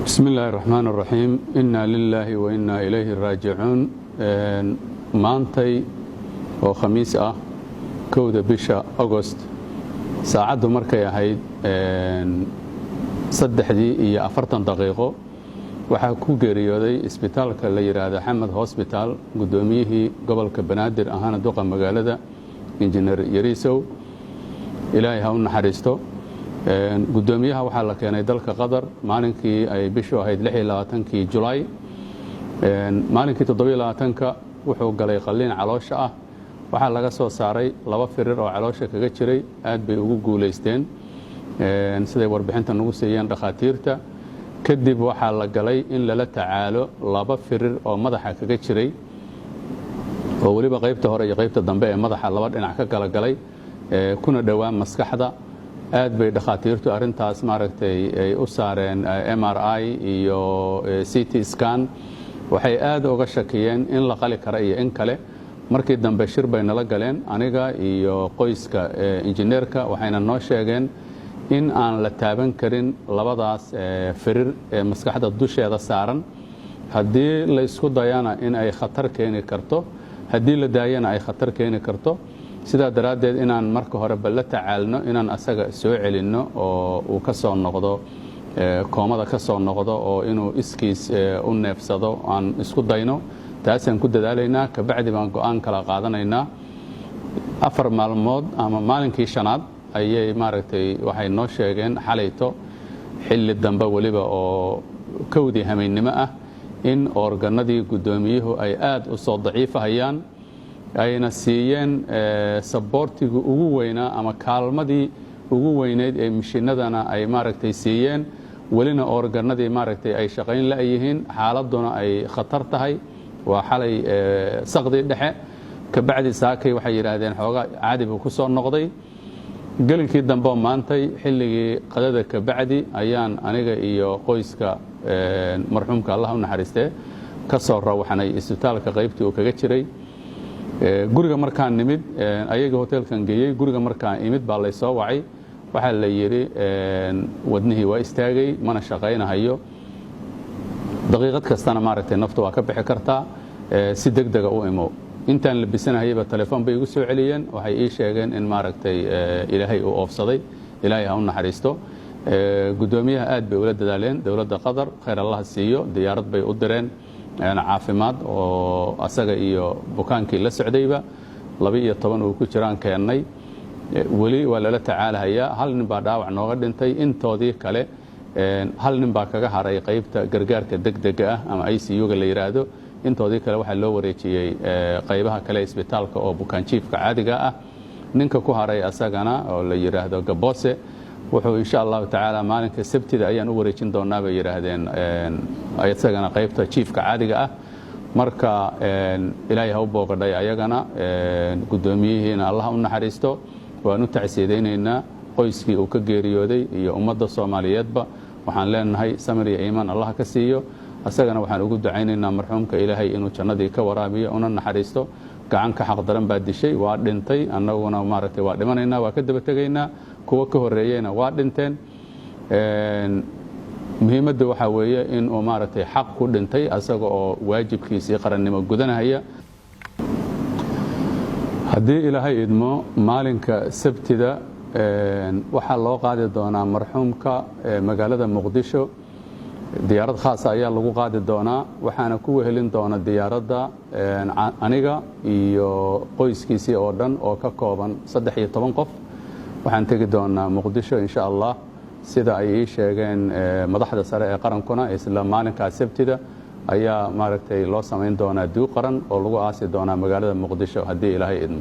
بسم الله الرحمن الرحيم إنا لله وإنا إليه راجعون maantay oo khamiis ah 1 bisha August saacadu markay ahayd 3:40 daqiiqo waxaa ku geeriyooday isbitaalka la yiraahdo Xamed Hospital gudoomiyihii gobolka Banaadir ahaana duqa magaalada Engineer Yarisow Ilaahay ha u naxariisto gudoomiyaha waxaa la keenay dalka Qatar maalinkii ay bishu ahayd 26 July maalinkii 27ka wuxuu galay qalliin caloosha ah waxaa laga soo saaray 2 firir oo caloosha kaga jiray aad bay ugu guuleysteen siday warbixinta nagu siiyeen dhakhaatiirta kadib waxaa la galay in lala tacaalo 2 firir oo madaxa kaga jiray oo waliba qaybta hore iyo qaybta dambe ee madaxa laba dhinac ka kala galay kuna dhawaan maskaxda aad bay dhakhaatiirtu arintaas maaragtay ay u saareen MRI iyo CT scan waxay aad uga shakiyeen in la qali karo iyo in kale markii dambe shir bay nala galeen aniga iyo qoyska injineerka waxayna noo sheegeen in aan la taaban karin labadaas firir ee maskaxda dusheeda saaran haddii la isku dayana in ay khatar keeni karto haddii la daayana ay khatar keeni karto sidaa daraaddeed inaan marka hore la tacaalno inaan asaga soo celinno oo uu ka soo noqdo koomada ka soo noqdo oo inuu iskiis u neefsado aan isku dayno taasaan ku dadaalaynaa ka bacdi baan go'aan kala qaadanaynaa 4 maalmood ama maalinkii shanaad ayay maaragtay waxay noo sheegeen xalayto xilli dambe waliba oo kowdii hameennimo ah in organadii gudoomiyuhu ay aad u soo daciifahayaan ayna siiyeen saboortigu ugu weynaa ama kaalmadii ugu weyneyd ee mishiinadana ay maaragtay siiyeen walina organadii maaragtay ay shaqayn la yihiin xaaladuna ay khatar tahay waa xalay saqdii dhexe ka bacdi saakay waxay yiraahdeen xoogaa caadi buu ku soo noqday galinkii dambe maantay xilligii qadada ka bacdi ayaan aniga iyo qoyska marxuumka Allah u naxariistee ka soo rawaxnay isbitaalka qaybtii uu kaga jiray guriga markaan nimid ayaga hotelkan geeyay guriga markaan imid baa lay soo wacay waxaa la yiri wadnihii waa istaagay mana shaqaynayo daqiiqad kastana maaragtay naftu waa ka bixi kartaa si degdeg ah u imo intaan la bisanayba telefoon bay igu soo celiyeen waxay ii sheegeen in maaragtay ilaahay uu oofsaday ilaahay ha u naxariisto gudoomiyaha aad bay ula dadaaleen dawladda Qatar khayr Allah siiyo diyaarad bay u direen caafimaad oo asaga iyo bukaankii la socdayba 12 uu ku jiraan keenay wali waa la tacaalayaa hal nin baa dhaawac nooga dhintay intoodii kale hal nin baa kaga haray qaybta gargaarka degdega ah ama ICU-ga la yiraahdo intoodii kale waxa loo wareejiyay qaybaha kale isbitaalka oo bukaan jiifka caadiga ah ninka ku haray asagana oo la yiraahdo Gabose wuxuu insha Allah taala maalinka sabtida ayaan u wareejin doonaa bay yiraahdeen ayagana qaybta jiifka caadiga ah marka ilaahay ha u booqday ayagana gudoomiyihiina Allah u naxariisto waan u tacsiideynaa qoyskii uu ka geeriyooday iyo ummadda Soomaaliyeedba waxaan leenahay samir iyo iimaan Allah ka siiyo asagana waxaan ugu ducaynaynaa marxuumka ilaahay inuu jannadii ka waraabiyo una naxariisto gacan ka xaq daran baa dishay waa dhintay annaguna maaragtay waa dhimanaynaa waa ka daba tagaynaa kuwa ka horeeyayna waa dhinteen muhiimadda waxa weeye in uu maaragtay xaq ku dhintay asaga oo waajibkiisii qarannimo gudanaya haddii ilaahay idmo maalinka sabtida waxaa loo qaadi doonaa marxuumka magaalada Muqdisho diyaarad khaas ayaa lagu qaadi doonaa waxaana ku wehelin doona diyaaradda aniga iyo qoyskiisii oo dhan oo ka kooban 13 qof waxaan tagi doonaa Muqdisho insha Allah sida ay sheegeen madaxda sare ee qarankuna isla maalinka sabtida ayaa maaragtay loo sameyn doonaa duuq qaran oo lagu aasi doonaa magaalada Muqdisho haddii ilaahay idmo